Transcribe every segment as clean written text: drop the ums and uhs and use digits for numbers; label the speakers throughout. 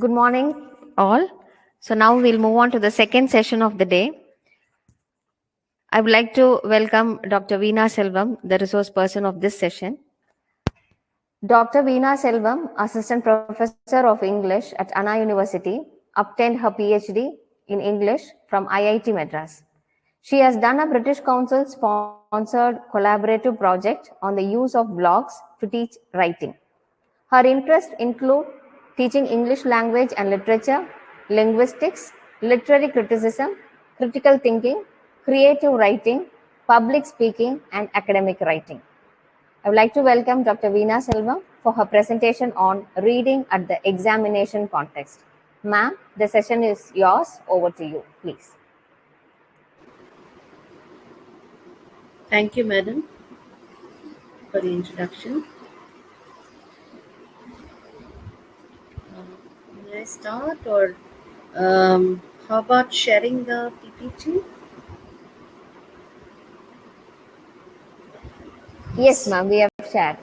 Speaker 1: Good morning, all. So now we'll move on to the second session of the day. I would like to welcome Dr. Veena Selvam, the resource person of this session. Dr. Veena Selvam, Assistant Professor of English at Anna University, obtained her PhD in English from IIT Madras. She has done a British Council sponsored collaborative project on the use of blogs to teach writing. Her interests include teaching English language and literature, linguistics, literary criticism, critical thinking, creative writing, public speaking, and academic writing. I would like to welcome Dr. Veena Selvam for her presentation on reading at the examination context. Ma'am, the session is yours. Over to you, please.
Speaker 2: Thank you, madam, for the introduction. May I start, or how about sharing the PPT?
Speaker 1: Yes, ma'am, we have shared.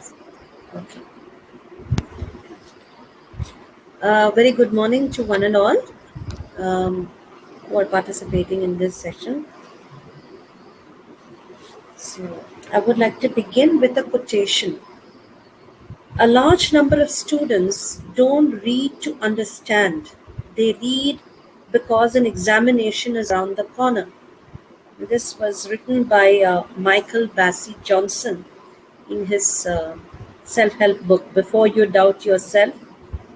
Speaker 2: Okay. Very good morning to one and all who are participating in this session. So, I would like to begin with a quotation. A large number of students don't read to understand. They read because an examination is around the corner. This was written by Michael Bassey Johnson in his self-help book, Before You Doubt Yourself,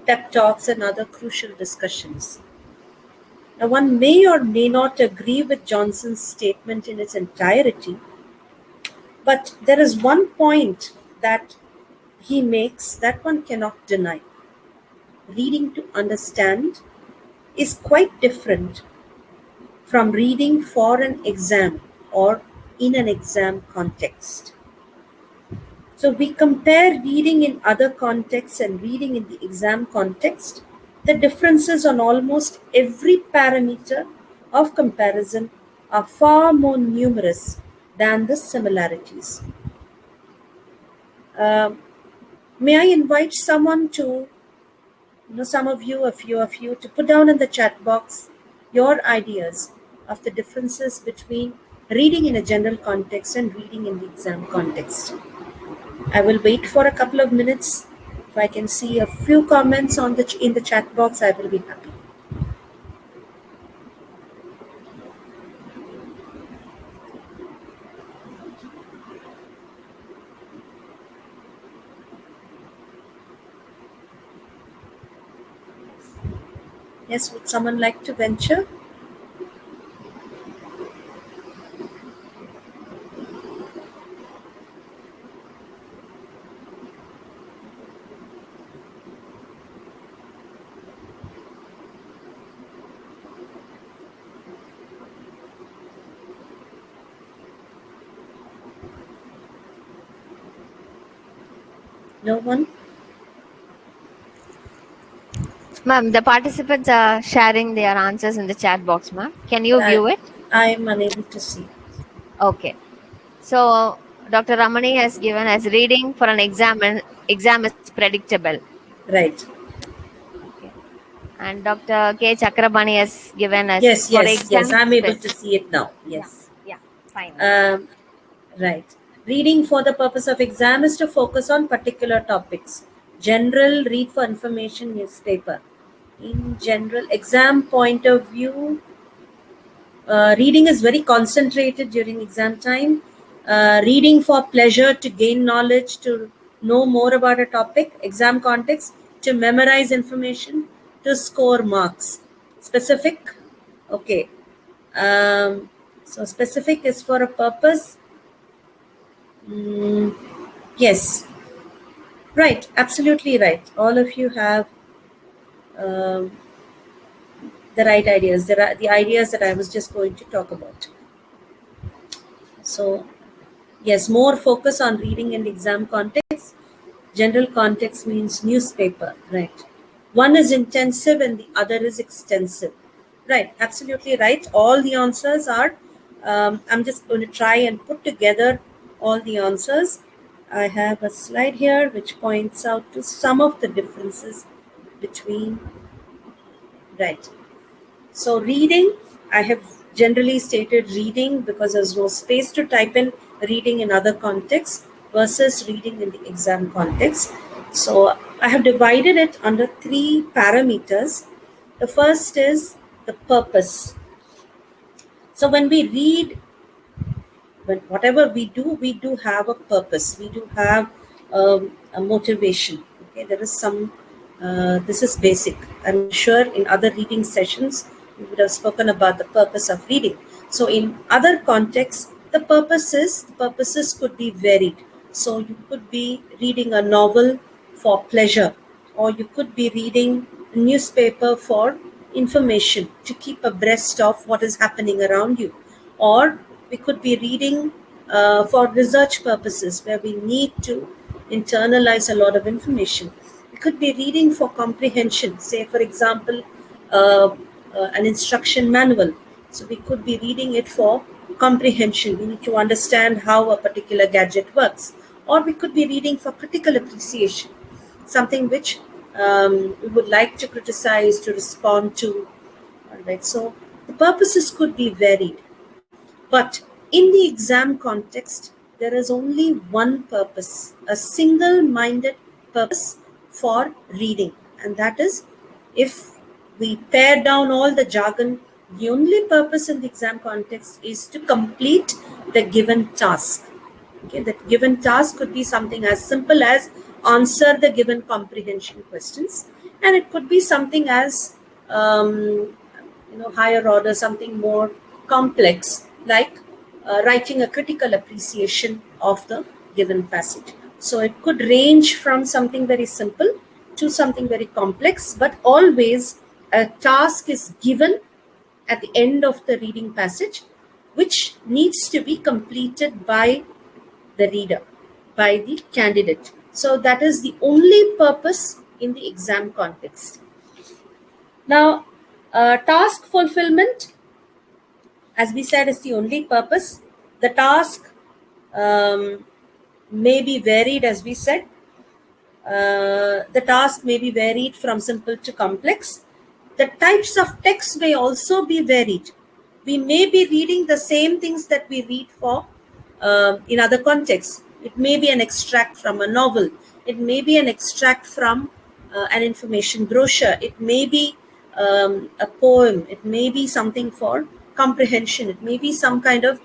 Speaker 2: Pep Talks and Other Crucial Discussions. Now, one may or may not agree with Johnson's statement in its entirety, but there is one point that he makes that one cannot deny. Reading to understand is quite different from reading for an exam or in an exam context. So we compare reading in other contexts and reading in the exam context. The differences on almost every parameter of comparison are far more numerous than the similarities. May I invite someone to, some of you, a few of you, to put down in the chat box your ideas of the differences between reading in a general context and reading in the exam context. I will wait for a couple of minutes. If I can see a few comments in the chat box, I will be happy. Yes, would someone like to venture? No one?
Speaker 1: Ma'am, the participants are sharing their answers in the chat box, ma'am. Can you view it?
Speaker 2: I am unable to see.
Speaker 1: Okay. So, Dr. Ramani has given as reading for an exam is predictable.
Speaker 2: Right.
Speaker 1: Okay. And Dr. K. Chakrabani has given as
Speaker 2: yes,
Speaker 1: for exam.
Speaker 2: Yes, I'm able to see it now. Yes.
Speaker 1: Yeah, fine.
Speaker 2: Right. Reading for the purpose of exam is to focus on particular topics. General, read for information, newspaper. In general, exam point of view, reading is very concentrated during exam time. Reading for pleasure, to gain knowledge, to know more about a topic. Exam context, to memorize information, to score marks. Specific, okay. So specific is for a purpose. Yes. Right, absolutely right. All of you have the right ideas. There are the ideas that I was just going to talk about. So, yes, more focus on reading in exam context. General context means newspaper, right? One is intensive and the other is extensive. Right, absolutely right. All the answers are, I'm just going to try and put together all the answers. I have a slide here which points out to some of the differences between Right. So reading, I have generally stated reading because there's no space to type in reading in other contexts versus reading in the exam context. So I have divided it under 3 parameters. The first is the purpose. So when we read, when whatever we do have a purpose, we do have a motivation. Okay, there is some this is basic. I'm sure in other reading sessions we would have spoken about the purpose of reading. So in other contexts, the purposes could be varied. So you could be reading a novel for pleasure, or you could be reading a newspaper for information, to keep abreast of what is happening around you, or we could be reading for research purposes where we need to internalize a lot of information. We could be reading for comprehension, say, for example, an instruction manual. So we could be reading it for comprehension. We need to understand how a particular gadget works. Or we could be reading for critical appreciation, something which we would like to criticize, to respond to. All right. So the purposes could be varied. But in the exam context, there is only one purpose, a single minded purpose for reading. And that is, if we pare down all the jargon, the only purpose in the exam context is to complete the given task. Okay, that given task could be something as simple as answer the given comprehension questions, and it could be something as higher order, something more complex, like writing a critical appreciation of the given passage. So it could range from something very simple to something very complex, but always a task is given at the end of the reading passage, which needs to be completed by the reader, by the candidate. So that is the only purpose in the exam context. Now, task fulfillment, as we said, is the only purpose. The task may be varied, as we said. The task may be varied from simple to complex. The types of text may also be varied. We may be reading the same things that we read for in other contexts. It may be an extract from a novel. It may be an extract from an information brochure. It may be a poem. It may be something for comprehension. It may be some kind of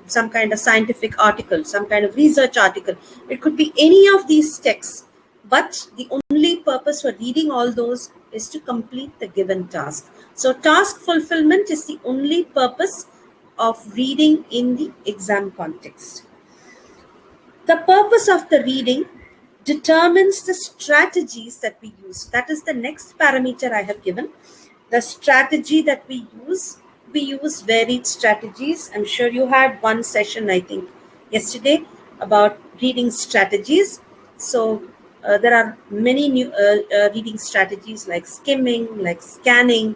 Speaker 2: scientific article, some kind of research article. It could be any of these texts, but the only purpose for reading all those is to complete the given task. So task fulfillment is the only purpose of reading in the exam context. The purpose of the reading determines the strategies that we use. That is the next parameter I have given. The strategy that we use varied strategies. I'm sure you had one session, I think, yesterday about reading strategies. So there are many new reading strategies like skimming, like scanning,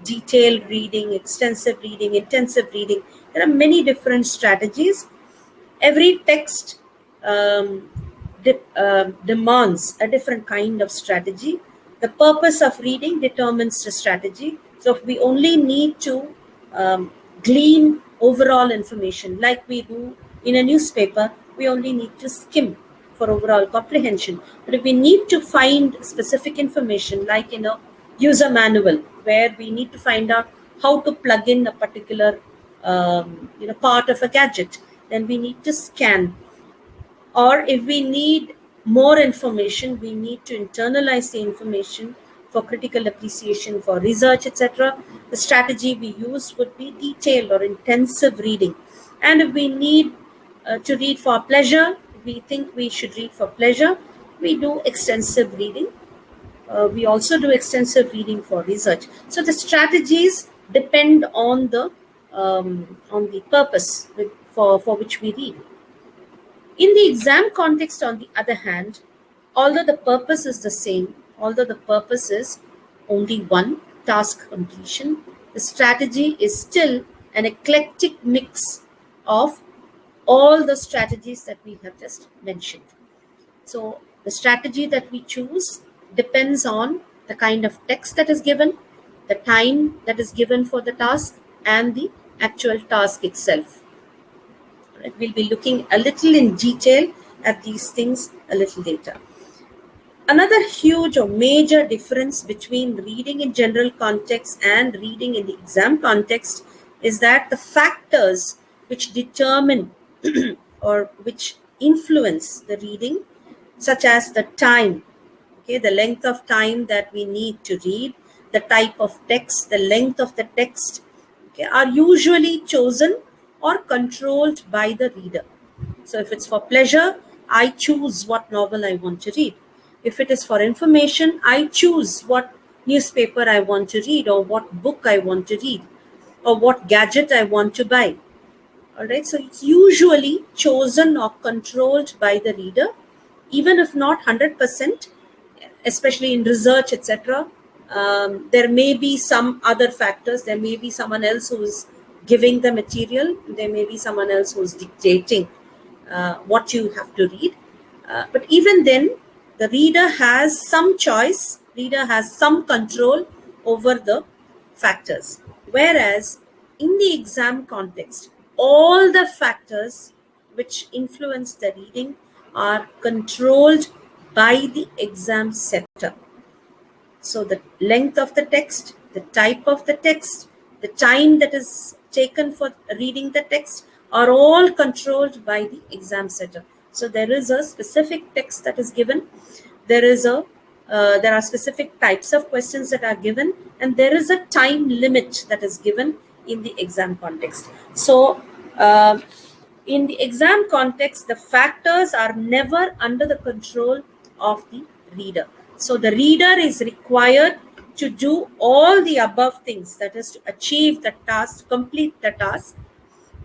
Speaker 2: detailed reading, extensive reading, intensive reading. There are many different strategies. Every text demands a different kind of strategy. The purpose of reading determines the strategy. So if we only need to glean overall information like we do in a newspaper, we only need to skim for overall comprehension. But if we need to find specific information like in a user manual where we need to find out how to plug in a particular part of a gadget, then we need to scan. Or if we need more information, we need to internalize the information for critical appreciation, for research, etc. The strategy we use would be detailed or intensive reading. And if we need to read for pleasure, we think we should read for pleasure, we do extensive reading. We also do extensive reading for research. So the strategies depend on the purpose for which we read. In the exam context, on the other hand, although the purpose is the same, although the purpose is only one, task completion, the strategy is still an eclectic mix of all the strategies that we have just mentioned. So the strategy that we choose depends on the kind of text that is given, the time that is given for the task, and the actual task itself. Right? We'll be looking a little in detail at these things a little later. Another huge or major difference between reading in general context and reading in the exam context is that the factors which determine or which influence the reading, such as the time, okay, the length of time that we need to read, the type of text, the length of the text, okay, are usually chosen or controlled by the reader. So if it's for pleasure, I choose what novel I want to read. If it is for information, I choose what newspaper I want to read, or what book I want to read, or what gadget I want to buy. All right, so it's usually chosen or controlled by the reader, even if not 100%, especially in research, etc. There may be some other factors. There may be someone else who is giving the material. There may be someone else who is dictating what you have to read. But even then, the reader has some choice, reader has some control over the factors. Whereas in the exam context, all the factors which influence the reading are controlled by the exam setter. So the length of the text, the type of the text, the time that is taken for reading the text are all controlled by the exam setter. So there is a specific text that is given. There are specific types of questions that are given, and there is a time limit that is given in the exam context. So in the exam context, the factors are never under the control of the reader. So the reader is required to do all the above things, that is to achieve the task, complete the task,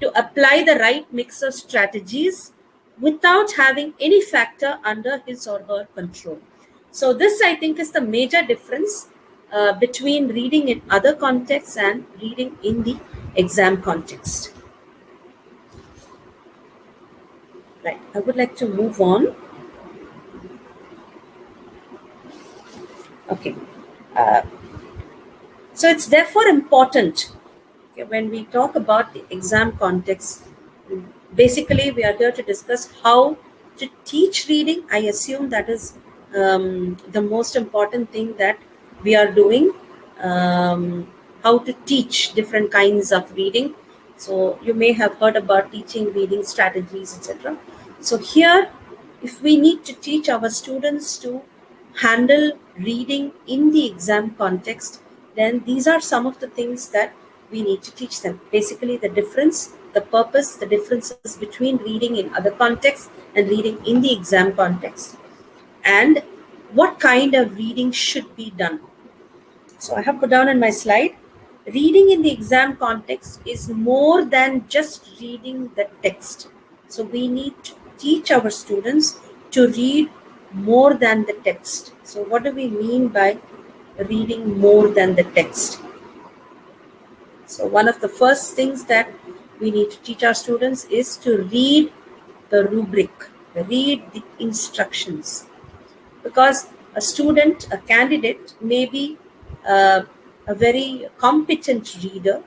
Speaker 2: to apply the right mix of strategies without having any factor under his or her control. So this, I think, is the major difference between reading in other contexts and reading in the exam context. Right, I would like to move on. Okay. So it's therefore important, okay, when we talk about the exam context. Basically, we are here to discuss how to teach reading. I assume that is the most important thing that we are doing, how to teach different kinds of reading. So you may have heard about teaching reading strategies, etc. So here, if we need to teach our students to handle reading in the exam context, then these are some of the things that we need to teach them. Basically, the difference, the purpose, the differences between reading in other contexts and reading in the exam context, and what kind of reading should be done. So I have put down in my slide, reading in the exam context is more than just reading the text. So we need to teach our students to read more than the text. So what do we mean by reading more than the text? So one of the first things that we need to teach our students is to read the rubric, read the instructions. Because a student, a candidate may be a very competent reader,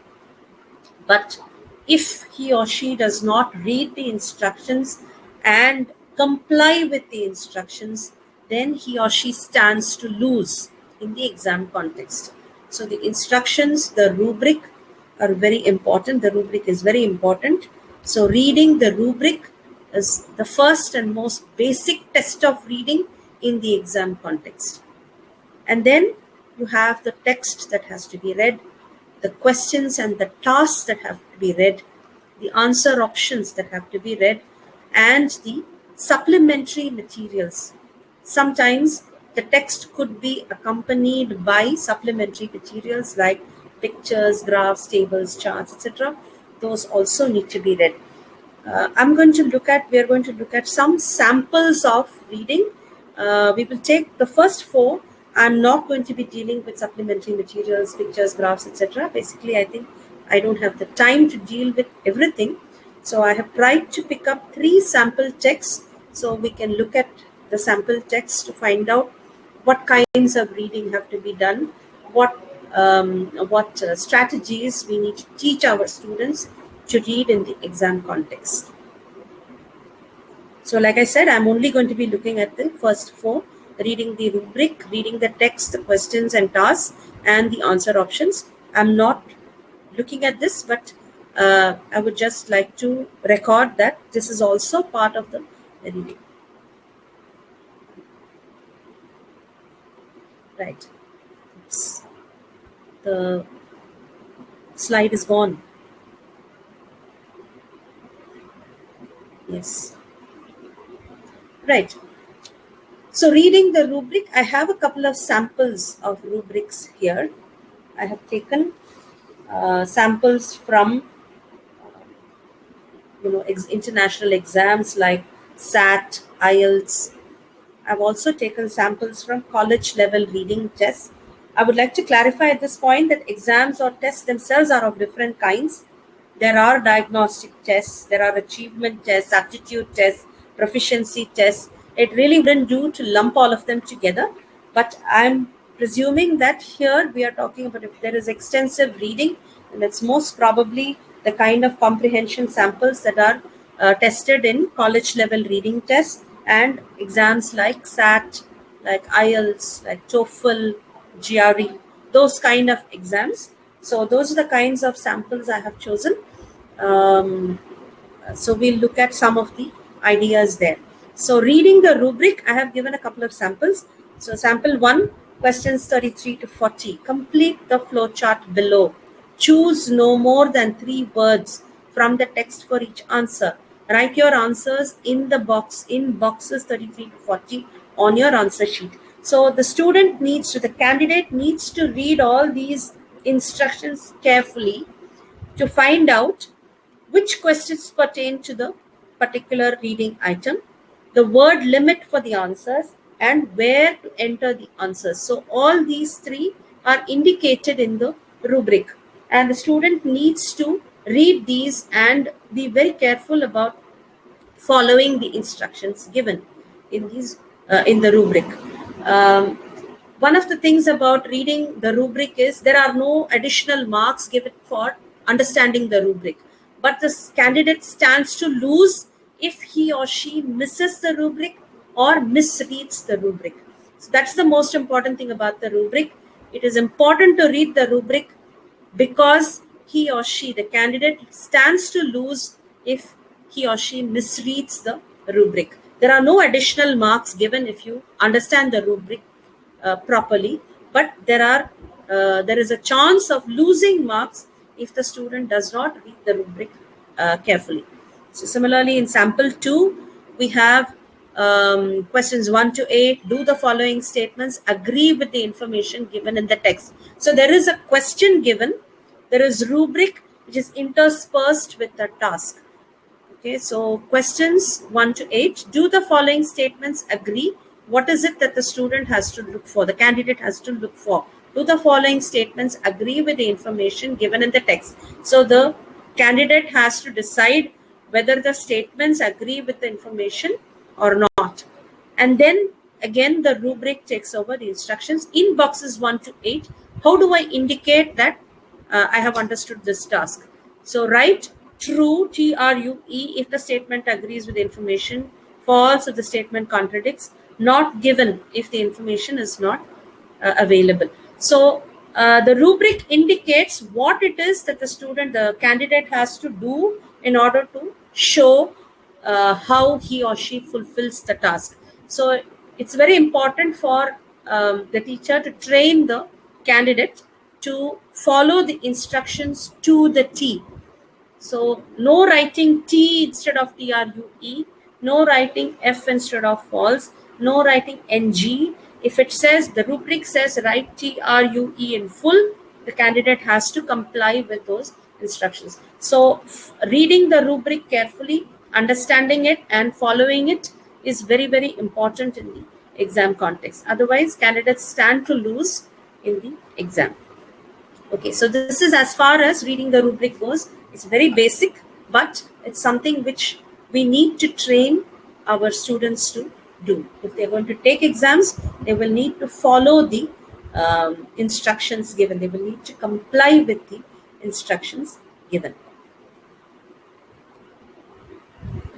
Speaker 2: but if he or she does not read the instructions and comply with the instructions, then he or she stands to lose in the exam context. So the instructions, the rubric are very important. The rubric is very important. So reading the rubric is the first and most basic test of reading in the exam context. And then you have the text that has to be read, the questions and the tasks that have to be read, the answer options that have to be read, and the supplementary materials. Sometimes the text could be accompanied by supplementary materials like pictures, graphs, tables, charts, etc. Those also need to be read. We are going to look at some samples of reading. We will take the first four. I'm not going to be dealing with supplementary materials, pictures, graphs, etc. Basically, I think I don't have the time to deal with everything. So I have tried to pick up 3 sample texts so we can look at the sample text to find out what kinds of reading have to be done, what strategies we need to teach our students to read in the exam context. So like I said, I'm only going to be looking at the first four: reading the rubric, reading the text, the questions and tasks, and the answer options. I'm not looking at this, but I would just like to record that this is also part of the reading. Right. Oops. The slide is gone. Yes. Right. So reading the rubric, I have a couple of samples of rubrics here. I have taken samples from international exams like SAT, IELTS. I've also taken samples from college level reading tests. I would like to clarify at this point that exams or tests themselves are of different kinds. There are diagnostic tests, there are achievement tests, aptitude tests, proficiency tests. It really wouldn't do to lump all of them together, but I'm presuming that here we are talking about if there is extensive reading, and it's most probably the kind of comprehension samples that are tested in college level reading tests and exams like SAT, like IELTS, like TOEFL, GRE, those kind of exams. So those are the kinds of samples I have chosen. So we'll look at some of the ideas there. So reading the rubric, I have given a couple of samples. So sample 1, questions 33 to 40. Complete the flowchart below. Choose no more than 3 words from the text for each answer. Write your answers in the boxes 33 to 40 on your answer sheet. So the candidate needs to read all these instructions carefully to find out which questions pertain to the particular reading item, the word limit for the answers, and where to enter the answers. So all these 3 are indicated in the rubric, and the student needs to read these and be very careful about following the instructions given in these in the rubric. One of the things about reading the rubric is there are no additional marks given for understanding the rubric, but the candidate stands to lose if he or she misses the rubric or misreads the rubric. So that's the most important thing about the rubric. It is important to read the rubric because he or she, the candidate, stands to lose if he or she misreads the rubric. There are no additional marks given if you understand the rubric properly, but there is a chance of losing marks if the student does not read the rubric carefully. So similarly, in sample 2, we have questions 1 to 8. Do the following statements agree with the information given in the text? So there is a question given. There is rubric which is interspersed with the task. Okay, so questions 1 to 8. Do the following statements agree? What is it that the student has to look for? The candidate has to look for. Do the following statements agree with the information given in the text? So the candidate has to decide whether the statements agree with the information or not. And then again, the rubric takes over the instructions in boxes 1 to 8. How do I indicate that I have understood this task? So write true, TRUE, if the statement agrees with the information, false if the statement contradicts, not given if the information is not available. So the rubric indicates what it is that the candidate has to do in order to show how he or she fulfills the task. So it's very important for the teacher to train the candidate to follow the instructions to the T. So no writing T instead of TRUE, no writing F instead of false, no writing NG. If it says, the rubric says write TRUE in full, the candidate has to comply with those instructions. So reading the rubric carefully, understanding it and following it is very, very important in the exam context. Otherwise, candidates stand to lose in the exam. Okay, so this is as far as reading the rubric goes. It's very basic, but it's something which we need to train our students to do. If they're going to take exams, they will need to follow the instructions given. They will need to comply with the instructions given.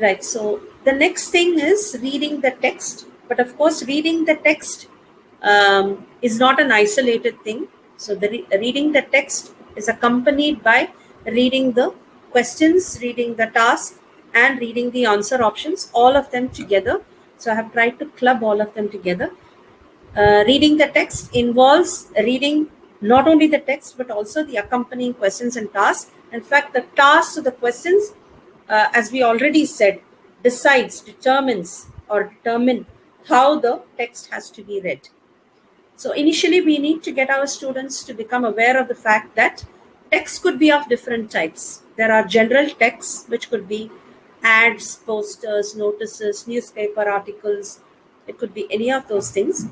Speaker 2: Right, so the next thing is reading the text. But of course, reading the text is not an isolated thing. So reading the text is accompanied by reading the questions, reading the task, and reading the answer options, all of them together. So I have tried to club all of them together. Reading the text involves reading not only the text but also the accompanying questions and tasks. In fact, the tasks of the questions, as we already said, determine how the text has to be read. So initially, we need to get our students to become aware of the fact that text could be of different types. There are general texts, which could be ads, posters, notices, newspaper articles. It could be any of those things.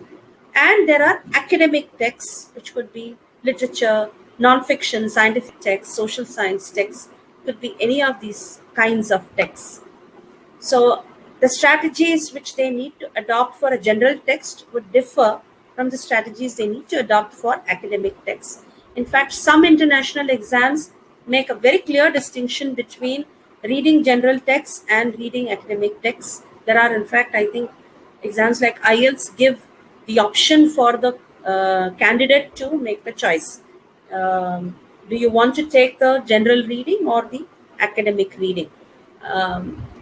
Speaker 2: And there are academic texts, which could be literature, non-fiction, scientific texts, social science texts. Could be any of these kinds of texts. So the strategies which they need to adopt for a general text would differ from the strategies they need to adopt for academic texts. In fact, some international exams make a very clear distinction between reading general texts and reading academic texts. There are, in fact, I think exams like IELTS give the option for the candidate to make the choice. Do you want to take the general reading or the academic reading?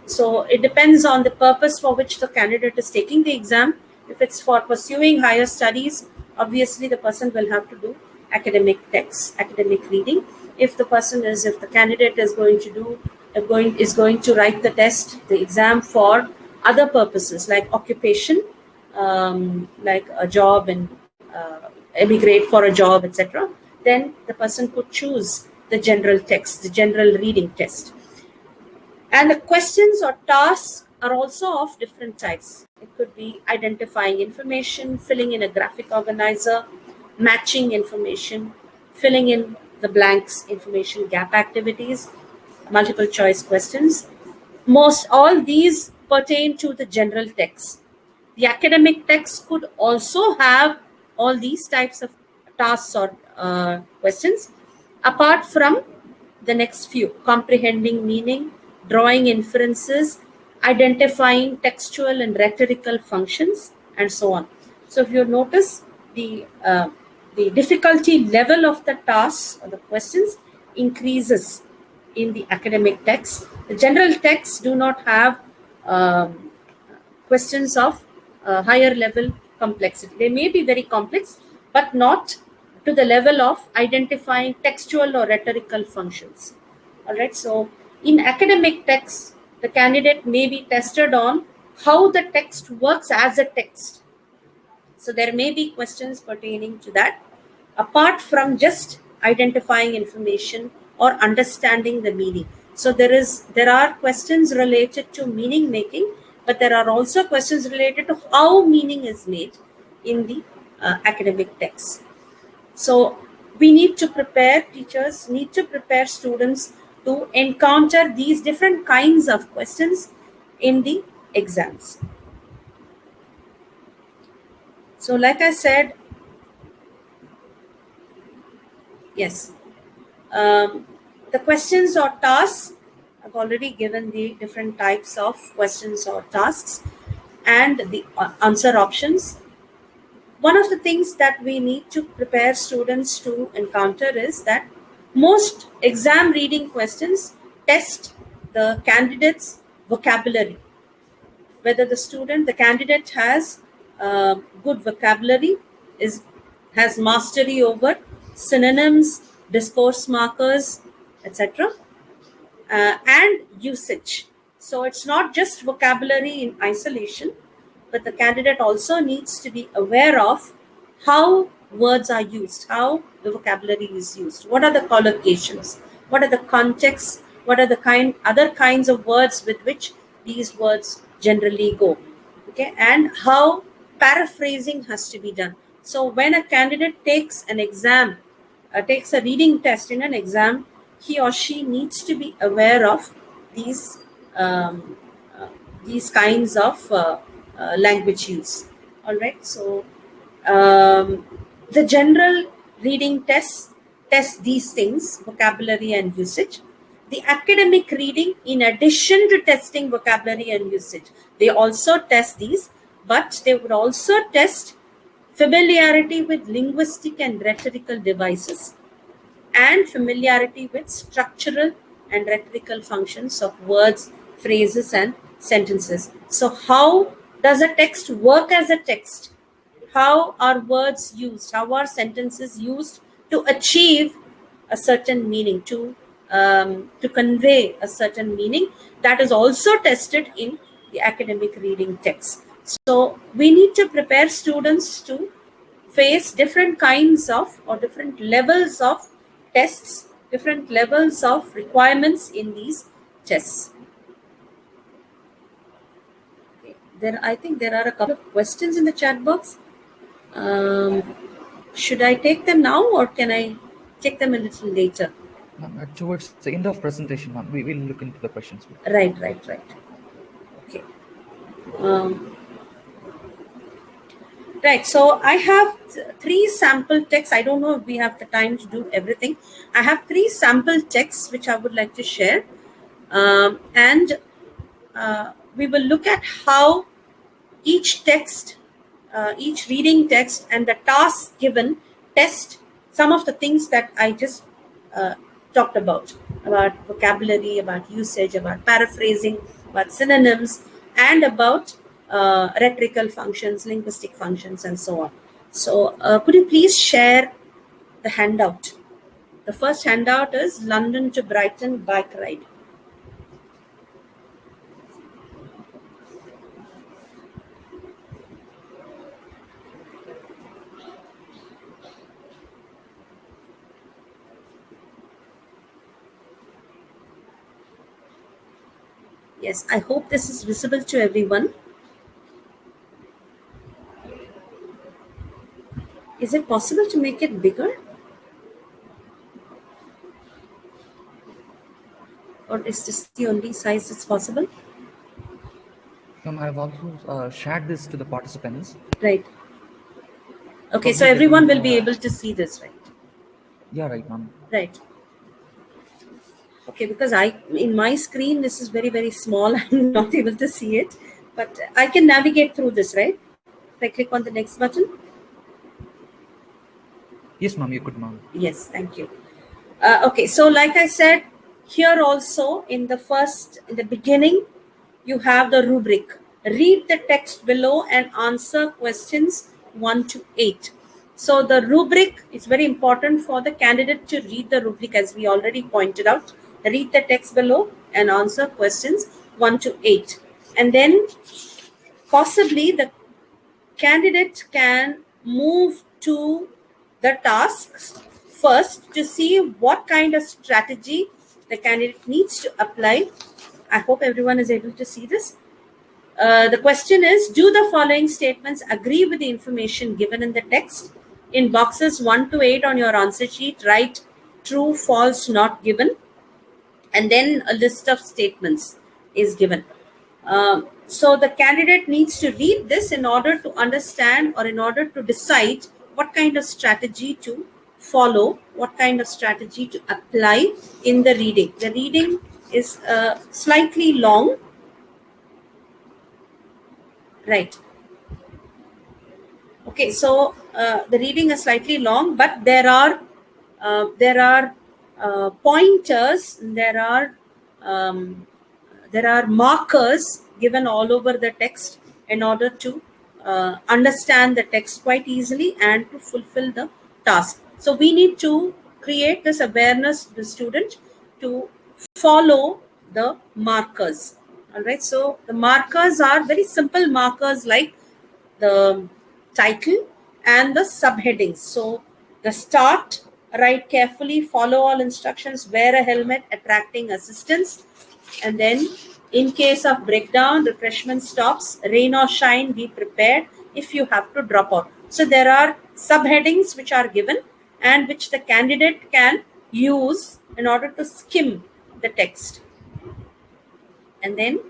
Speaker 2: So it depends on the purpose for which the candidate is taking the exam. If it's for pursuing higher studies, obviously the person will have to do academic texts, academic reading. If the candidate is going to write the test, the exam for other purposes like occupation, like a job and emigrate for a job, etc., then the person could choose the general text, the general reading test. And the questions or tasks are also of different types. It could be identifying information, filling in a graphic organizer, matching information, filling in the blanks, information gap activities, multiple choice questions. All these pertain to the general text. The academic text could also have all these types of tasks or questions, apart from the next few: comprehending meaning, drawing inferences, identifying textual and rhetorical functions, and so on. So if you notice, the difficulty level of the tasks or the questions increases in the academic text. The general texts do not have questions of higher level complexity. They may be very complex, but not to the level of identifying textual or rhetorical functions. All right. So in academic texts, the candidate may be tested on how the text works as a text. So there may be questions pertaining to that, apart from just identifying information or understanding the meaning. So there are questions related to meaning making, but there are also questions related to how meaning is made in the academic text. So teachers need to prepare students to encounter these different kinds of questions in the exams. So like I said, yes, the questions or tasks, I've already given the different types of questions or tasks and the answer options. One of the things that we need to prepare students to encounter is that most exam reading questions test the candidate's vocabulary. Whether the candidate has good vocabulary, has mastery over synonyms, discourse markers, etc., and usage. So it's not just vocabulary in isolation, but the candidate also needs to be aware of how words are used, how the vocabulary is used, what are the collocations, what are the contexts, what are the other kinds of words with which these words generally go, okay, and how paraphrasing has to be done. So when a candidate takes an exam, takes a reading test in an exam, he or she needs to be aware of these kinds of language use. All right. So the general reading test these things, vocabulary and usage. The academic reading, in addition to testing vocabulary and usage, they also test these, but they would also test familiarity with linguistic and rhetorical devices, and familiarity with structural and rhetorical functions of words, phrases, and sentences. So, how does a text work as a text? How are words used? How are sentences used to achieve a certain meaning, to convey a certain meaning? That is also tested in the academic reading text. So, we need to prepare students to face different kinds of or different levels of tests, different levels of requirements in these tests. Okay. I think there are a couple of questions in the chat box. Should I take them now, or can I take them a little later?
Speaker 3: Towards the end of presentation, ma'am, we will look into the questions.
Speaker 2: Right. Okay. Right, so I have three sample texts. I don't know if we have the time to do everything. I have three sample texts which I would like to share. And we will look at how each text, each reading text and the task given test some of the things that I just talked about vocabulary, about usage, about paraphrasing, about synonyms, and about rhetorical functions, linguistic functions, and so on. So could you please share the handout? The first handout is London to Brighton bike ride. Yes, I hope this is visible to everyone. Is it possible to make it bigger? Or is this the only size that's possible?
Speaker 3: I've also shared this to the participants.
Speaker 2: Right. Okay, so everyone will be able to see this, right?
Speaker 3: Yeah, right, ma'am.
Speaker 2: Right. Okay, because in my screen, this is very, very small. I'm not able to see it, but I can navigate through this, right? If I click on the next button.
Speaker 3: Yes, ma'am, you could, ma'am.
Speaker 2: Yes, thank you. Okay, so like I said, here also in the beginning, you have the rubric. Read the text below and answer questions 1 to 8. So the rubric is very important for the candidate to read the rubric, as we already pointed out. Read the text below and answer questions 1 to 8. And then possibly the candidate can move to the tasks first to see what kind of strategy the candidate needs to apply. I hope everyone is able to see this. The question is, do the following statements agree with the information given in the text? In boxes 1 to 8 on your answer sheet, write true, false, not given. And then a list of statements is given. So the candidate needs to read this in order to understand, or in order to decide what kind of strategy to follow, what kind of strategy to apply in the reading. The reading is slightly long. Right. Okay, so the reading is slightly long, but there are pointers, there are markers given all over the text in order to understand the text quite easily and to fulfill the task. So we need to create this awareness to the student to follow the markers. All right, so the markers are very simple markers like the title and the subheadings. So the start, write carefully, follow all instructions, wear a helmet, attracting assistance. And then in case of breakdown, refreshment stops, rain or shine, be prepared if you have to drop out. So there are subheadings which are given and which the candidate can use in order to skim the text. And then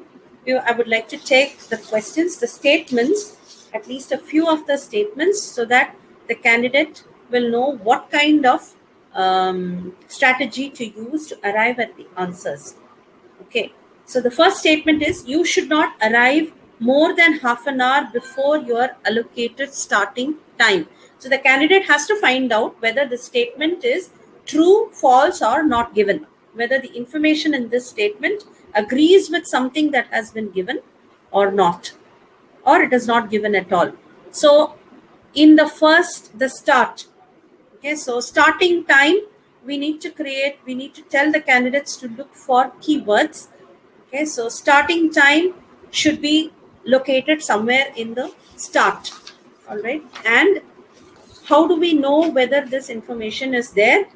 Speaker 2: I would like to take the questions, the statements, at least a few of the statements, so that the candidate will know what kind of strategy to use to arrive at the answers. Okay, so the first statement is you should not arrive more than half an hour before your allocated starting time. So the candidate has to find out whether the statement is true, false, or not given, whether the information in this statement agrees with something that has been given or not, or it is not given at all. So in the start, okay, so starting time, we need to tell the candidates to look for keywords. Okay, so starting time should be located somewhere in the start. All right, and how do we know whether this information is there?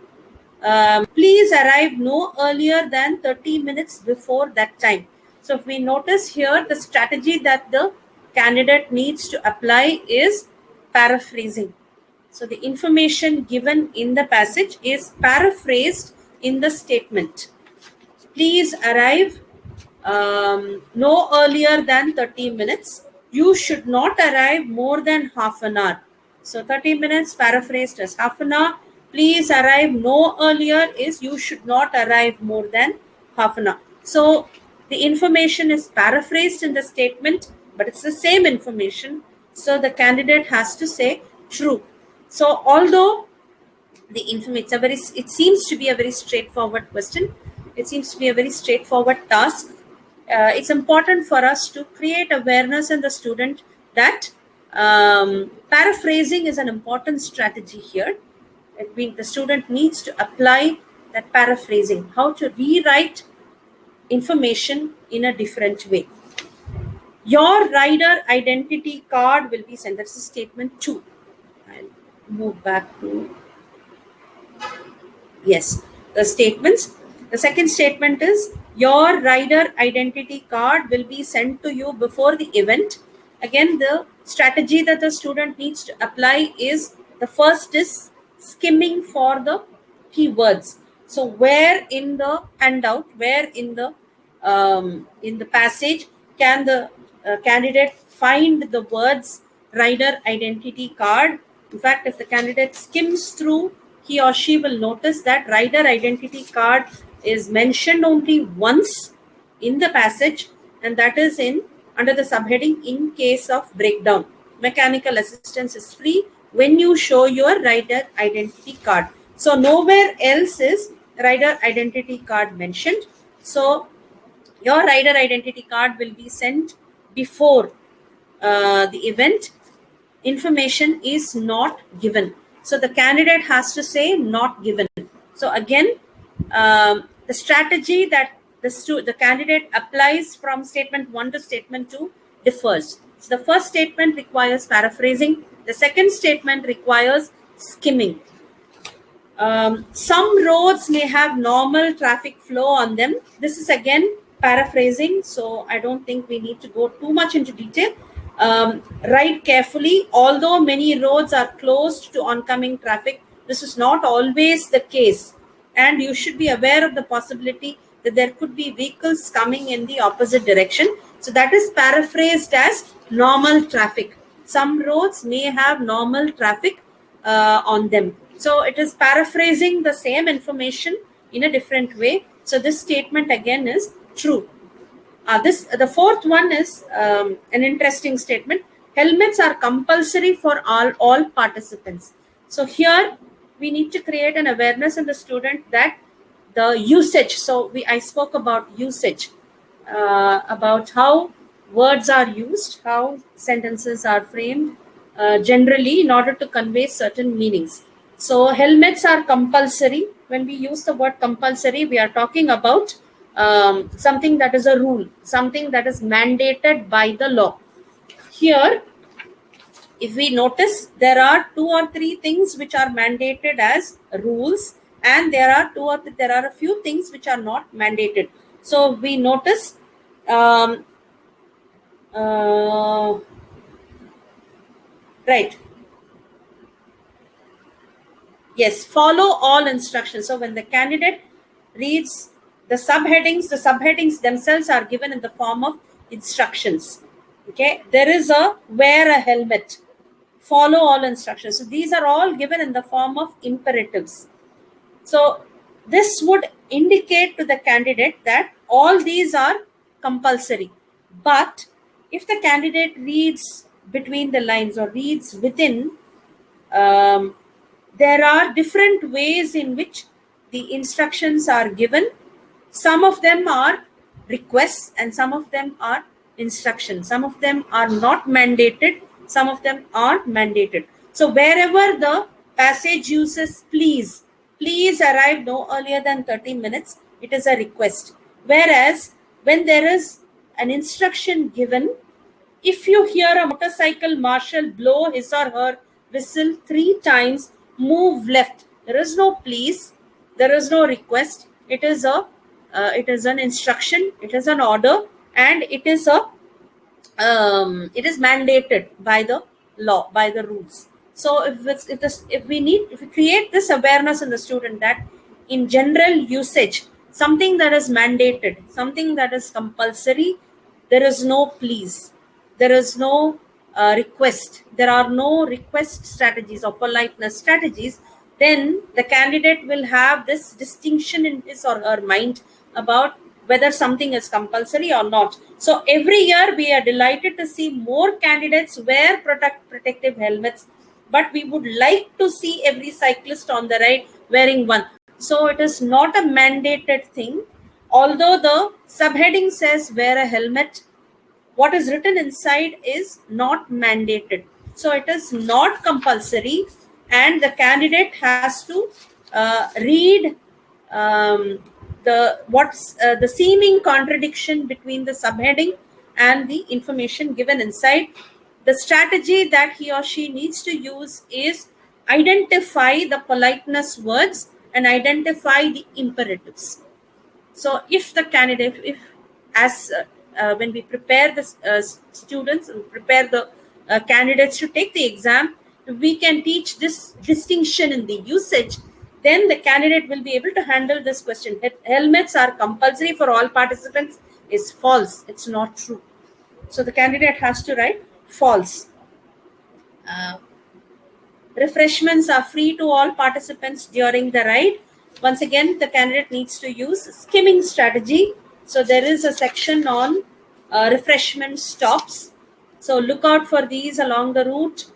Speaker 2: Please arrive no earlier than 30 minutes before that time. So if we notice here, the strategy that the candidate needs to apply is paraphrasing. So the information given in the passage is paraphrased in the statement. Please arrive no earlier than 30 minutes. You should not arrive more than half an hour. So 30 minutes paraphrased as half an hour. Please arrive no earlier is you should not arrive more than half an hour. So the information is paraphrased in the statement, but it's the same information. So the candidate has to say true. So although the information, it seems to be a very straightforward question. It seems to be a very straightforward task. It's important for us to create awareness in the student that paraphrasing is an important strategy here. The student needs to apply that paraphrasing, how to rewrite information in a different way. Your rider identity card will be sent. That's statement 2. I'll move back to, yes, the statements. The second statement is your rider identity card will be sent to you before the event. Again, the strategy that the student needs to apply is, the first is skimming for the keywords. So where in the handout, where in the passage can the candidate find the words rider identity card? In fact, if the candidate skims through, he or she will notice that rider identity card is mentioned only once in the passage, and that is under the subheading in case of breakdown. Mechanical assistance is free when you show your rider identity card. So nowhere else is rider identity card mentioned. So your rider identity card will be sent before the event. Information is not given. So the candidate has to say not given. So again, the strategy that the candidate applies from statement 1 to statement 2 differs. So the first statement requires paraphrasing. The second statement requires skimming. Some roads may have normal traffic flow on them. This is again paraphrasing, so I don't think we need to go too much into detail. Write carefully. Although many roads are closed to oncoming traffic, this is not always the case, and you should be aware of the possibility that there could be vehicles coming in the opposite direction. So that is paraphrased as normal traffic. Some roads may have normal traffic on them. So it is paraphrasing the same information in a different way. So this statement again is true. The fourth one is an interesting statement. Helmets are compulsory for all participants. So here we need to create an awareness in the student that the usage. So I spoke about usage, about how words are used, how sentences are framed generally in order to convey certain meanings. So helmets are compulsory. When we use the word compulsory, we are talking about something that is a rule, something that is mandated by the law. Here, if we notice, there are 2 or 3 things which are mandated as rules, and there are a few things which are not mandated. So we notice right. Yes, follow all instructions. So when the candidate reads the subheadings themselves are given in the form of instructions. Okay, there is a wear a helmet, follow all instructions. So these are all given in the form of imperatives. So this would indicate to the candidate that all these are compulsory. But if the candidate reads between the lines or reads within, there are different ways in which the instructions are given. Some of them are requests and some of them are instructions. Some of them are not mandated, some of them are mandated. So wherever the passage uses please arrive no earlier than 30 minutes, it is a request. Whereas when there is an instruction given, if you hear a motorcycle marshal blow his or her whistle 3 times, move left. There is no please, there is no request. It is an instruction, it is an order, and it is mandated by the law, by the rules. So if we create this awareness in the student that in general usage, something that is mandated, something that is compulsory, there is no please, there is no request, there are no request strategies or politeness strategies, then the candidate will have this distinction in his or her mind about whether something is compulsory or not. So every year we are delighted to see more candidates wear protective helmets, but we would like to see every cyclist on the ride wearing one. So it is not a mandated thing. Although the subheading says wear a helmet, what is written inside is not mandated. So it is not compulsory, and the candidate has to read the seeming contradiction between the subheading and the information given inside. The strategy that he or she needs to use is identify the politeness words and identify the imperatives. So if the candidate, when we prepare the students, prepare the candidates to take the exam, we can teach this distinction in the usage, then the candidate will be able to handle this question. Helmets are compulsory for all participants is false. It's not true. So the candidate has to write false. Refreshments are free to all participants during the ride. Once again, the candidate needs to use skimming strategy. So there is a section on refreshment stops. So look out for these along the route.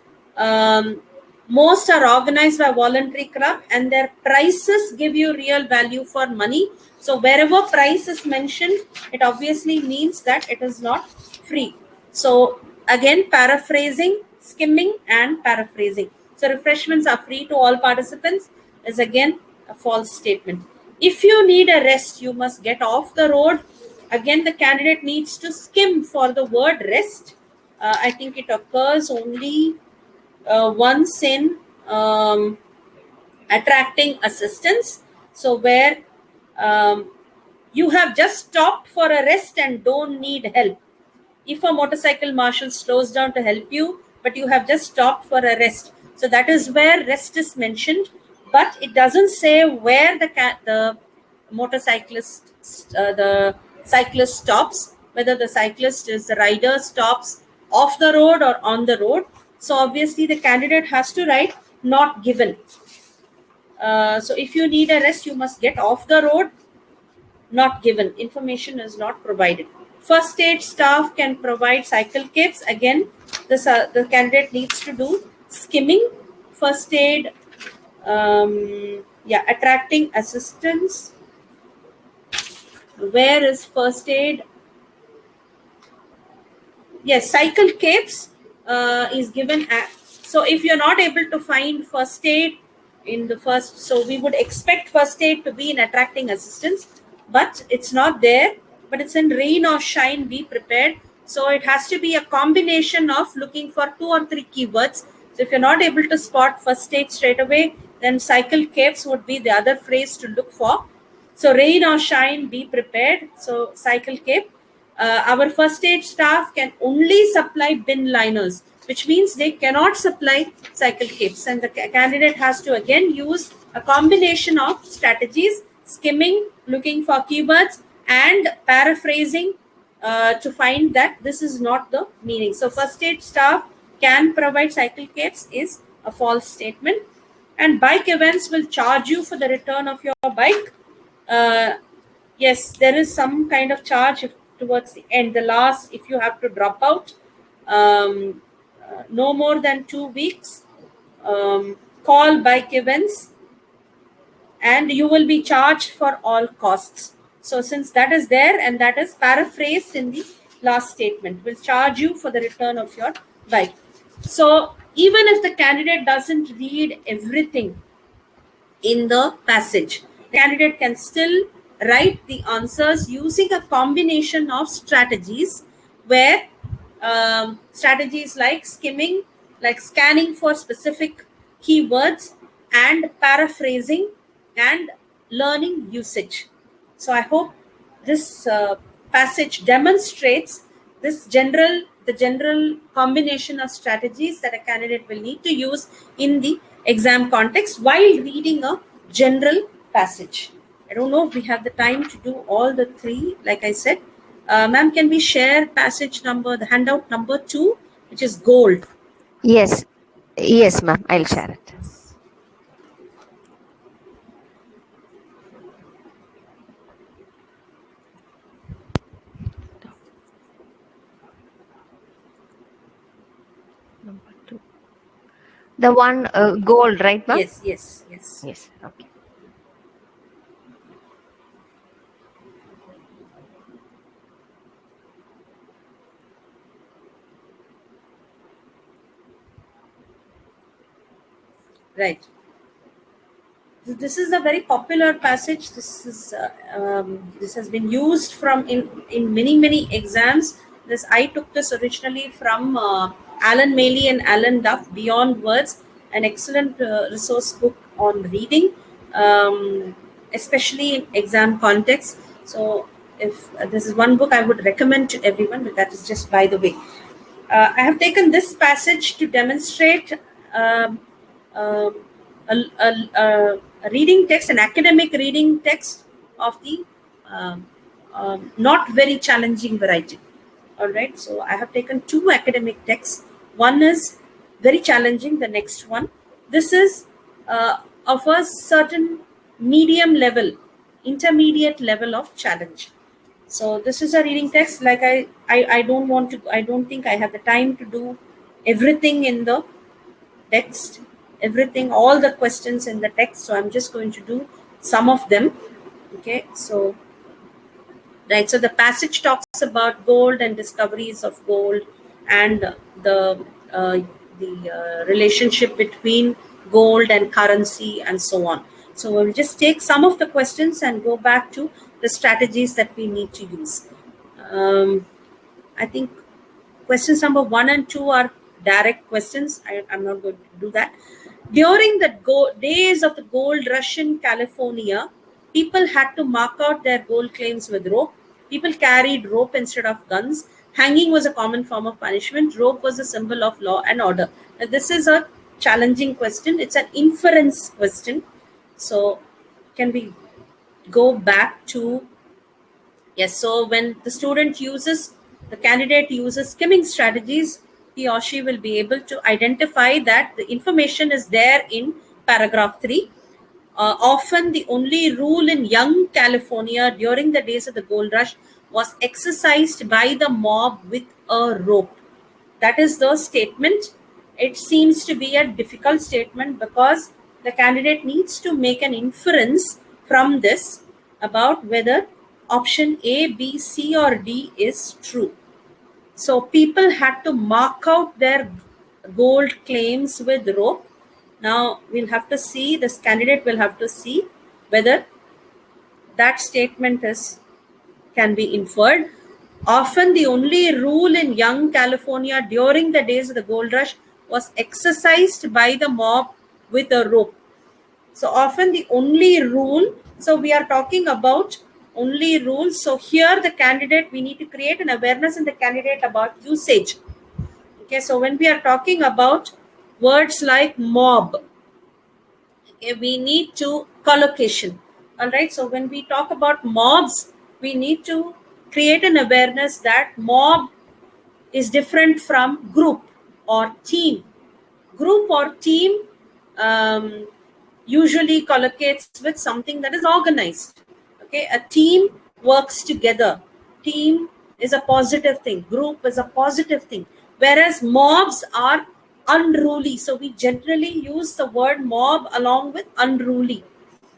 Speaker 2: Most are organized by voluntary club and their prices give you real value for money. So wherever price is mentioned, it obviously means that it is not free. So again, paraphrasing, skimming and paraphrasing. So refreshments are free to all participants is again a false statement. If you need a rest, you must get off the road. Again, the candidate needs to skim for the word rest. I think it occurs only once in attracting assistance. So where you have just stopped for a rest and don't need help. If a motorcycle marshal slows down to help you, but you have just stopped for a rest. So that is where rest is mentioned, but it doesn't say where the motorcyclist, the cyclist stops, whether the cyclist is the rider stops off the road or on the road. So obviously the candidate has to write not given. So if you need a rest, you must get off the road, not given. Information is not provided. First aid staff can provide cycle kits. Again, the candidate needs to do skimming. First aid, attracting assistance. Where is first aid? Yes, cycle capes is given. So if you're not able to find first aid in the first, so we would expect first aid to be in attracting assistance, but it's not there. But it's in rain or shine, be prepared. So it has to be a combination of looking for 2 or 3 keywords. So if you're not able to spot first aid straight away, then cycle capes would be the other phrase to look for. So rain or shine, be prepared. So cycle cape. Our first aid staff can only supply bin liners, which means they cannot supply cycle capes. And the candidate has to again use a combination of strategies, skimming, looking for keywords, and paraphrasing to find that this is not the meaning. So first aid staff can provide cycle kits is a false statement. And bike events will charge you for the return of your bike. Yes, there is some kind of charge towards the end, the last, if you have to drop out no more than 2 weeks. Call bike events and you will be charged for all costs. So since that is there and that is paraphrased in the last statement, will charge you for the return of your bike. So even if the candidate doesn't read everything in the passage, the candidate can still write the answers using a combination of strategies where strategies like skimming, like scanning for specific keywords, and paraphrasing and learning usage. So I hope this passage demonstrates the general combination of strategies that a candidate will need to use in the exam context while reading a general passage. I don't know if we have the time to do all the three, like I said. Ma'am, can we share passage number, the handout number 2, which is gold?
Speaker 1: Yes. Yes, ma'am. I'll share it. Number 2. The one gold, right, ma'am?
Speaker 2: Yes.
Speaker 1: Yes. Okay.
Speaker 2: Right. This is a very popular passage. This has been used from in many exams. I took this originally from Alan Maley and Alan Duff, Beyond Words, an excellent resource book on reading, especially in exam context. So if this is one book I would recommend to everyone, but that is just by the way. I have taken this passage to demonstrate a reading text, an academic reading text of the not very challenging variety. All right, so I have taken 2 academic texts. One is very challenging, the next one. This is of a certain medium level, intermediate level of challenge. So this is a reading text. Like I don't think I have the time to do everything in the text, all the questions in the text. So I'm just going to do some of them. Okay, so right, so the passage talks about gold and discoveries of gold and the relationship between gold and currency and so on. So we'll just take some of the questions and go back to the strategies that we need to use. I think questions number 1 and 2 are direct questions. I'm not going to do that. During the days of the gold rush in California, people had to mark out their gold claims with rope. People carried rope instead of guns. Hanging was a common form of punishment. Rope was a symbol of law and order. Now, this is a challenging question. It's an inference question. So can we go back to, yes, so when the candidate uses skimming strategies, he or she will be able to identify that the information is there in paragraph 3. Often the only rule in young California during the days of the gold rush was exercised by the mob with a rope. That is the statement. It seems to be a difficult statement because the candidate needs to make an inference from this about whether option A, B, C, or D is true. So people had to mark out their gold claims with rope. Now we'll have to see, this candidate will have to see whether that statement can be inferred. Often the only rule in young California during the days of the gold rush was exercised by the mob with a rope. So often the only rule, so we are talking about only rules. So here the candidate, we need to create an awareness in the candidate about usage. Okay, so when we are talking about words like mob, okay, we need to collocation. All right, so when we talk about mobs, we need to create an awareness that mob is different from group or team. Group or team usually collocates with something that is organized. Okay, a team works together. Team is a positive thing. Group is a positive thing. Whereas mobs are unruly. So we generally use the word mob along with unruly.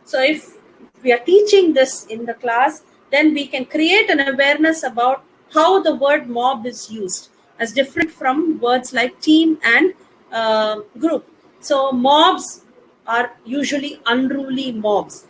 Speaker 2: So if we are teaching this in the class, then we can create an awareness about how the word mob is used as different from words like team and group. So mobs are usually unruly mobs.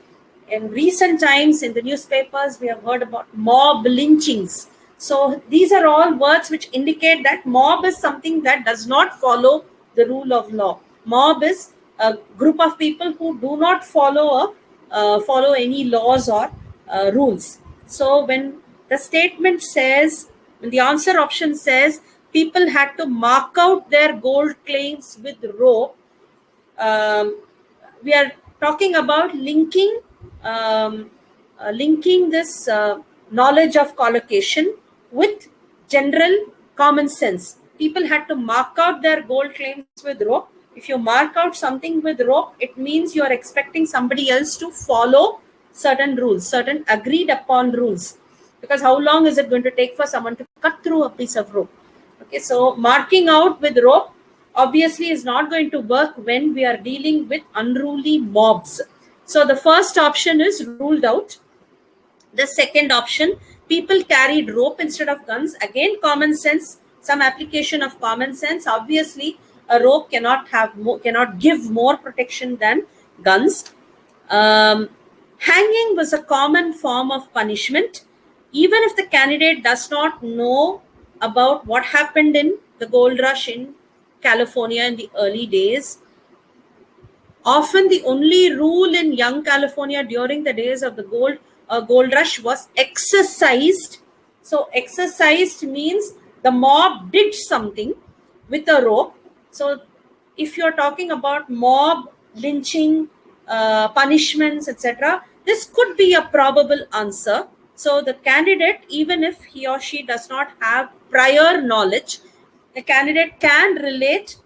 Speaker 2: In recent times in the newspapers, we have heard about mob lynchings. So these are all words which indicate that mob is something that does not follow the rule of law. Mob is a group of people who do not follow any laws or rules. So when the statement says, when the answer option says people had to mark out their gold claims with rope, we are talking about linking this knowledge of collocation with general common sense. People had to mark out their gold claims with rope. If you mark out something with rope, it means you are expecting somebody else to follow certain rules, certain agreed upon rules. Because how long is it going to take for someone to cut through a piece of rope? Okay, so marking out with rope obviously is not going to work when we are dealing with unruly mobs. So the first option is ruled out. The second option, people carried rope instead of guns. Again, common sense, some application of common sense. Obviously, a rope cannot give more protection than guns. Hanging was a common form of punishment. Even if the candidate does not know about what happened in the gold rush in California in the early days, often the only rule in young California during the days of the gold rush was exercised. So exercised means the mob did something with a rope. So if you're talking about mob lynching, punishments, etc., this could be a probable answer. So the candidate, even if he or she does not have prior knowledge, the candidate can relate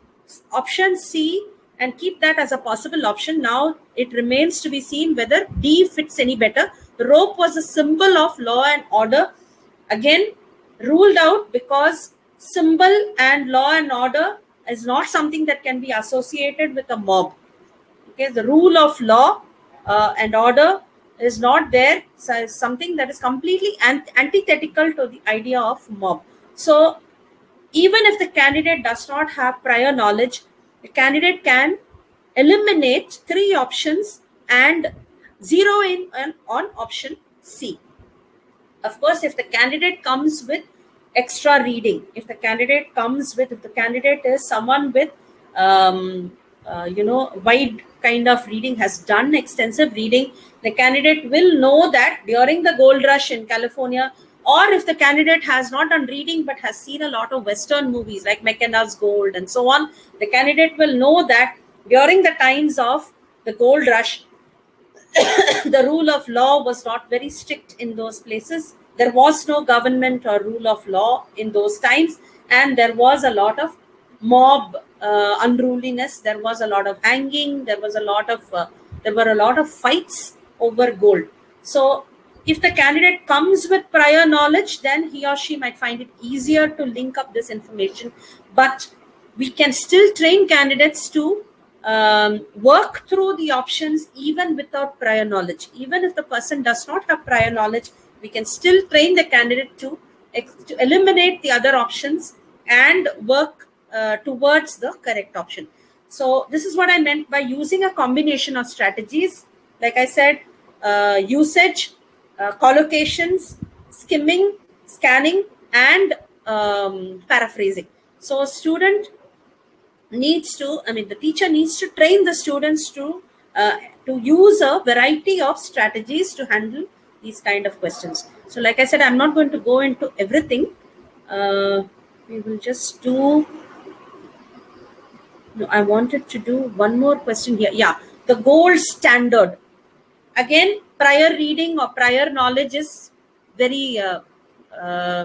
Speaker 2: option C and keep that as a possible option. Now it remains to be seen whether D fits any better. The rope was a symbol of law and order. Again, ruled out because symbol and law and order is not something that can be associated with a mob. Okay, the rule of law and order is not there. So it's something that is completely antithetical to the idea of mob. So even if the candidate does not have prior knowledge, the candidate can eliminate 3 options and zero in on option C. Of course, if the candidate comes with extra reading, if the candidate is someone with wide kind of reading, has done extensive reading, the candidate will know that during the gold rush in California, or if the candidate has not done reading but has seen a lot of Western movies like McKenna's Gold and so on, the candidate will know that during the times of the gold rush, the rule of law was not very strict in those places. There was no government or rule of law in those times, and there was a lot of mob unruliness. There was a lot of hanging. There were a lot of fights over gold. So if the candidate comes with prior knowledge, then he or she might find it easier to link up this information. But we can still train candidates to work through the options even without prior knowledge. Even if the person does not have prior knowledge, we can still train the candidate to eliminate the other options and work towards the correct option. So this is what I meant by using a combination of strategies. Like I said, usage, collocations, skimming, scanning, and paraphrasing. So the teacher needs to train the students to use a variety of strategies to handle these kind of questions. So like I said, I'm not going to go into everything. We will just do... No, I wanted to do one more question here. Yeah, the gold standard. Again, prior reading or prior knowledge is very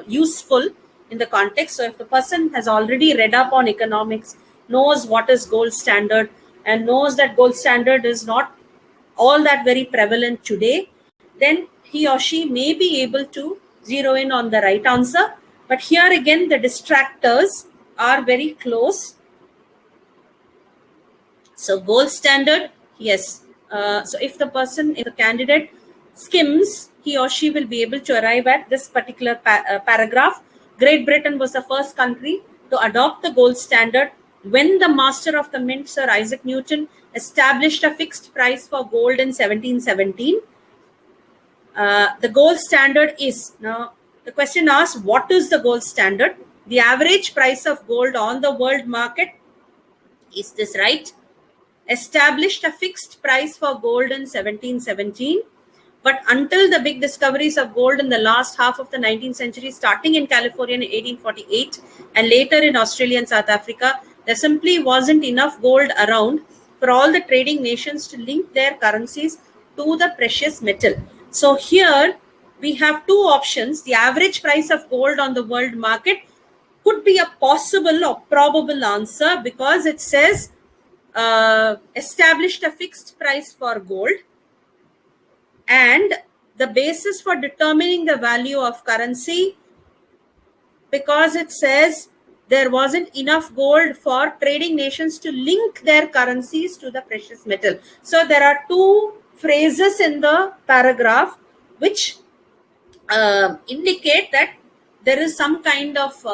Speaker 2: useful in the context. So if the person has already read up on economics, knows what is gold standard, and knows that gold standard is not all that very prevalent today, then he or she may be able to zero in on the right answer. But here again, the distractors are very close. So gold standard, yes. So if the candidate skims, he or she will be able to arrive at this particular paragraph. Great Britain was the first country to adopt the gold standard when the master of the mint, Sir Isaac Newton, established a fixed price for gold in 1717. The gold standard is, now the question asks, what is the gold standard? The average price of gold on the world market, is this right? Established a fixed price for gold in 1717. But until the big discoveries of gold in the last half of the 19th century, starting in California in 1848 and later in Australia and South Africa, there simply wasn't enough gold around for all the trading nations to link their currencies to the precious metal. So here we have two options. The average price of gold on the world market could be a possible or probable answer because it says established a fixed price for gold, and the basis for determining the value of currency, because it says there wasn't enough gold for trading nations to link their currencies to the precious metal. So there are two phrases in the paragraph which indicate that there is some kind of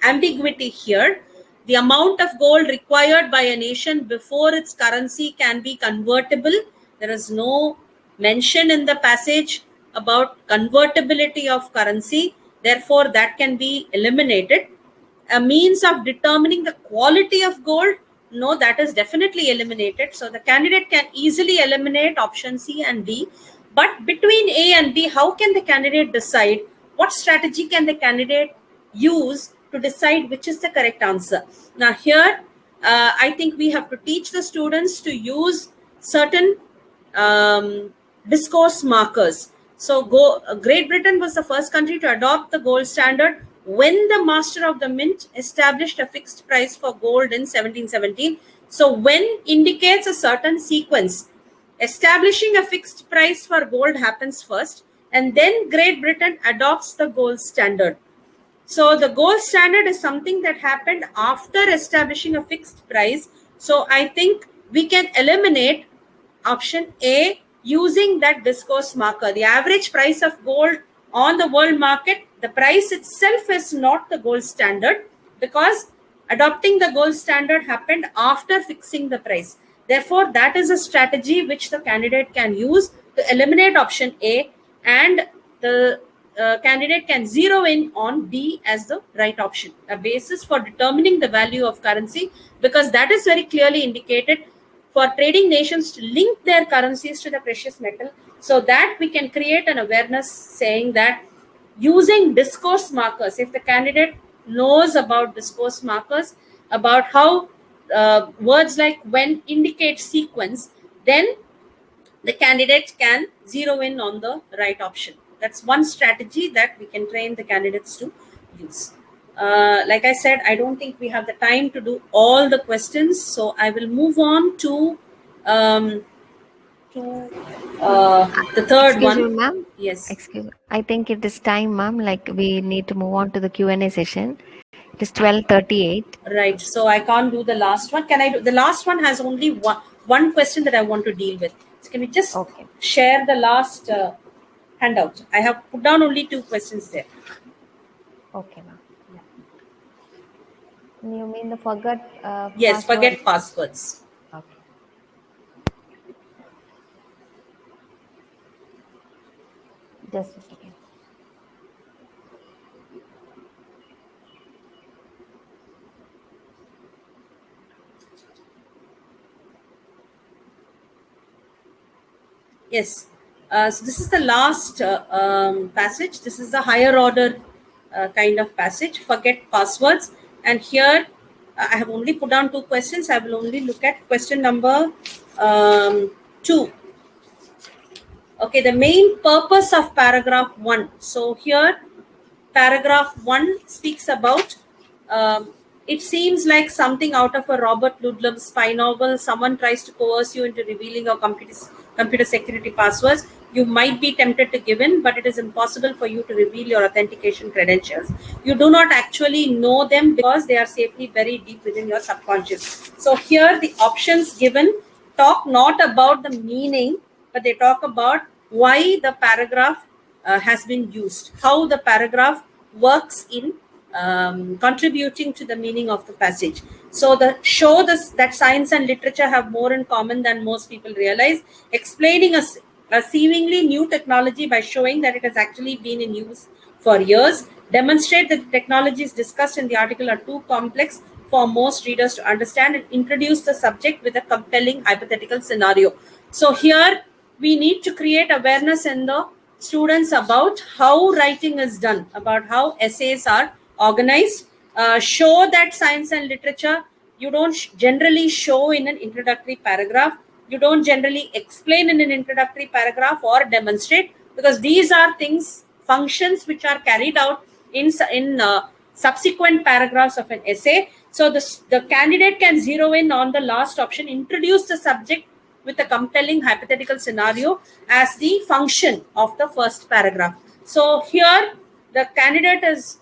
Speaker 2: ambiguity here. The amount of gold required by a nation before its currency can be convertible. There is no mention in the passage about convertibility of currency. Therefore, that can be eliminated. A means of determining the quality of gold, no, that is definitely eliminated. So the candidate can easily eliminate option C and D. But between A and B, how can the candidate decide? What strategy can the candidate use to decide which is the correct answer? Now here, I think we have to teach the students to use certain discourse markers. So Great Britain was the first country to adopt the gold standard when the master of the mint established a fixed price for gold in 1717. So when indicates a certain sequence. Establishing a fixed price for gold happens first, and then Great Britain adopts the gold standard. So the gold standard is something that happened after establishing a fixed price. So I think we can eliminate option A using that discourse marker. The average price of gold on the world market, the price itself is not the gold standard because adopting the gold standard happened after fixing the price. Therefore, that is a strategy which the candidate can use to eliminate option A, and the candidate can zero in on D as the right option, a basis for determining the value of currency, because that is very clearly indicated for trading nations to link their currencies to the precious metal, so that we can create an awareness saying that using discourse markers, if the candidate knows about discourse markers, about how words like when indicate sequence, then the candidate can zero in on the right option. That's one strategy that we can train the candidates to use. Like I said, I don't think we have the time to do all the questions, so I will move on to the third
Speaker 1: Excuse
Speaker 2: one.
Speaker 1: me, ma'am.
Speaker 2: Yes.
Speaker 1: Excuse me. I think it is time, ma'am. Like we need to move on to the Q&A session. It is 12:38.
Speaker 2: Right. So I can't do the last one. Can I do the last one? Has only one question that I want to deal with. So can we just share the last handout? I have put down only 2 questions there.
Speaker 1: Okay, ma'am. Yeah. You mean the forget?
Speaker 2: Yes, forget passwords.
Speaker 1: Okay. Just a second.
Speaker 2: Yes. So this is the last passage. This is the higher order kind of passage, forget passwords. And here I have only put down 2 questions. I will only look at question number 2. Okay, the main purpose of paragraph 1. So here Paragraph 1 speaks about, it seems like something out of a Robert Ludlum spy novel. Someone tries to coerce you into revealing your computer security passwords. You might be tempted to give in, but it is impossible for you to reveal your authentication credentials. You do not actually know them because they are safely buried deep within your subconscious. So here the options given talk not about the meaning, but they talk about why the paragraph has been used, how the paragraph works in contributing to the meaning of the passage. So that science and literature have more in common than most people realize, explaining a seemingly new technology by showing that it has actually been in use for years, demonstrate that the technologies discussed in the article are too complex for most readers to understand, and introduce the subject with a compelling hypothetical scenario. So here we need to create awareness in the students about how writing is done, about how essays are organized, show that science and literature you don't generally show in an introductory paragraph, you don't generally explain in an introductory paragraph or demonstrate, because these are functions which are carried out in subsequent paragraphs of an essay. So the candidate can zero in on the last option, introduce the subject with a compelling hypothetical scenario as the function of the first paragraph. So here the candidate is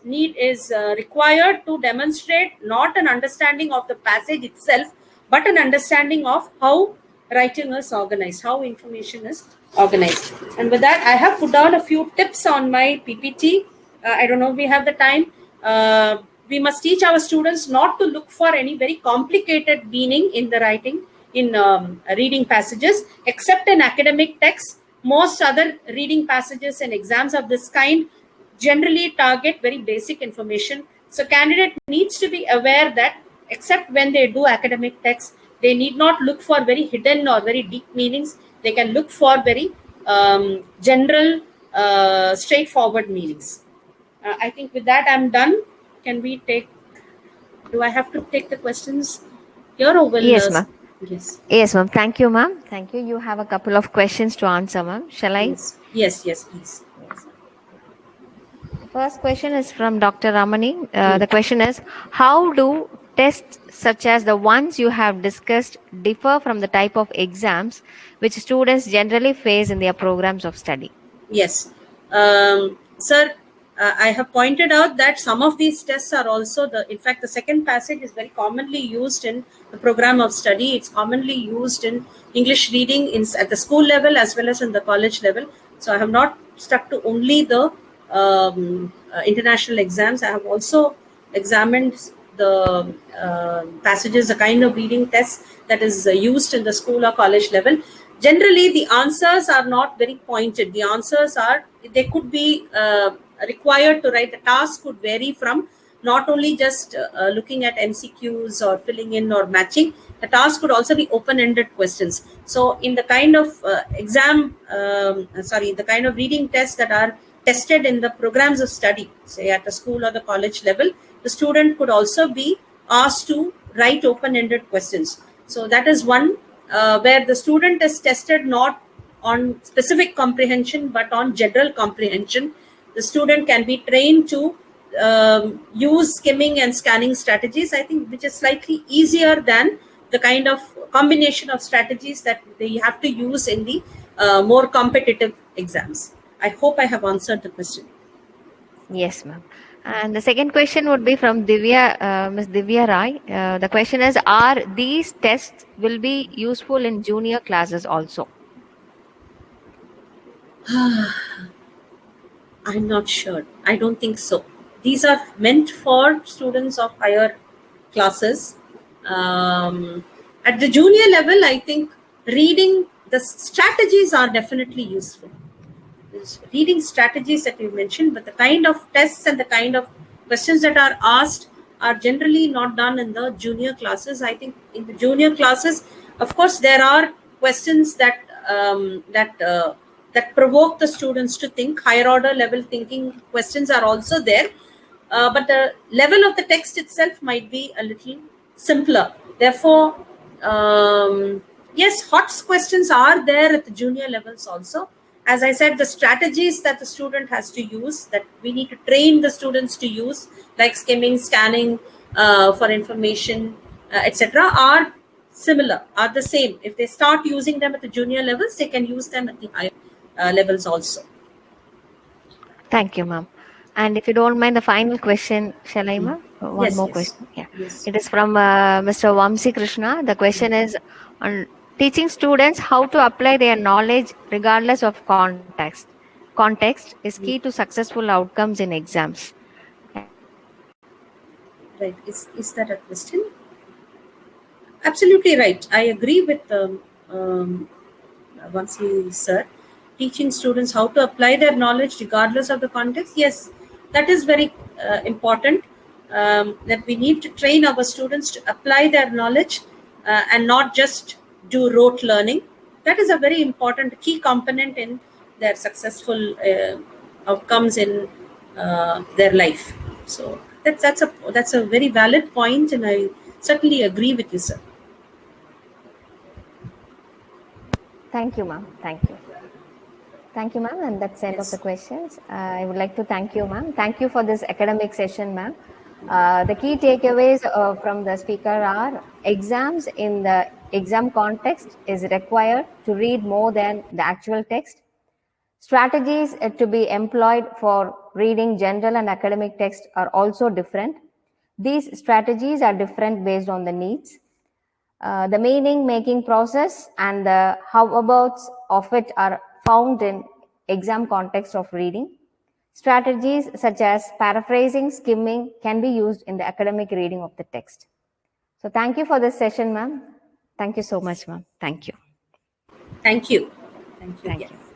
Speaker 2: required to demonstrate not an understanding of the passage itself, but an understanding of how writing is organized, how information is organized. And with that, I have put down a few tips on my PPT. I don't know if we have the time. We must teach our students not to look for any very complicated meaning in the writing, in reading passages, except in academic texts. Most other reading passages and exams of this kind generally target very basic information. So candidate needs to be aware that except when they do academic texts, they need not look for very hidden or very deep meanings. They can look for very general, straightforward meanings. I think with that I'm done. Can we do I have to take the questions here or will...
Speaker 1: Yes, ma'am.
Speaker 2: Yes.
Speaker 1: Yes, ma'am. Thank you, ma'am. Thank you. You have a couple of questions to answer, ma'am. Shall I?
Speaker 2: Yes, please.
Speaker 1: The first question is from Dr. Ramani. The question is, how do tests such as the ones you have discussed differ from the type of exams which students generally face in their programs of study?
Speaker 2: Yes. Sir, I have pointed out that some of these tests are also in fact, the second passage is very commonly used in the program of study. It's commonly used in English reading at the school level as well as in the college level. So I have not stuck to only the international exams. I have also examined the passages, the kind of reading tests that is used in the school or college level. Generally, the answers are not very pointed. The answers they could be required to write. The task could vary from not only just looking at MCQs or filling in or matching. The task could also be open-ended questions. So in the kind of the kind of reading tests that are tested in the programs of study, say at the school or the college level, the student could also be asked to write open-ended questions. So that is one where the student is tested not on specific comprehension but on general comprehension. The student can be trained to use skimming and scanning strategies, I think, which is slightly easier than the kind of combination of strategies that they have to use in the more competitive exams. I hope I have answered the question.
Speaker 1: Yes, ma'am. And the second question would be from Ms. Divya Rai. The question is, are these tests will be useful in junior classes also?
Speaker 2: I'm not sure. I don't think so. These are meant for students of higher classes. At the junior level, I think reading the strategies are definitely useful. Reading strategies that you mentioned, but the kind of tests and the kind of questions that are asked are generally not done in the junior classes. I think in the junior classes, of course, there are questions that provoke the students to think. Higher order level thinking questions are also there, but the level of the text itself might be a little simpler. Therefore, yes, HOTS questions are there at the junior levels also. as I said, the strategies that the student has to use, that we need to train the students to use, like skimming, scanning for information, etc., are similar, are the same. If they start using them at the junior levels, they can use them at the higher levels also.
Speaker 1: Thank you, ma'am. And if you don't mind, the final question, shall I, ma'am? One
Speaker 2: Yes,
Speaker 1: more
Speaker 2: yes,
Speaker 1: question. Yeah.
Speaker 2: yes.
Speaker 1: It is from Mr. Vamsi Krishna. The question is on teaching students how to apply their knowledge regardless of context. Context is key to successful outcomes in exams.
Speaker 2: Right. Is that a question? Absolutely right. I agree with Vansi sir. Teaching students how to apply their knowledge regardless of the context. Yes, that is very important. That we need to train our students to apply their knowledge and not just do rote learning. That is a very important key component in their successful outcomes in their life. So that's a very valid point, and I certainly agree with you, sir.
Speaker 1: Thank you, ma'am. Thank you. Thank you, ma'am. And that's the end of the
Speaker 2: Yes.
Speaker 1: questions. I would like to thank you, ma'am. Thank you for this academic session, ma'am. The key takeaways from the speaker are exams in the exam context is required to read more than the actual text. Strategies to be employed for reading general and academic text are also different. These strategies are different based on the needs. The meaning making process and the howabouts of it are found in exam context of reading. Strategies such as paraphrasing, skimming can be used in the academic reading of the text. So thank you for this session, ma'am. Thank you so much, ma'am. Thank you.
Speaker 2: Thank you. Thank you
Speaker 1: Thank
Speaker 2: again.
Speaker 1: you.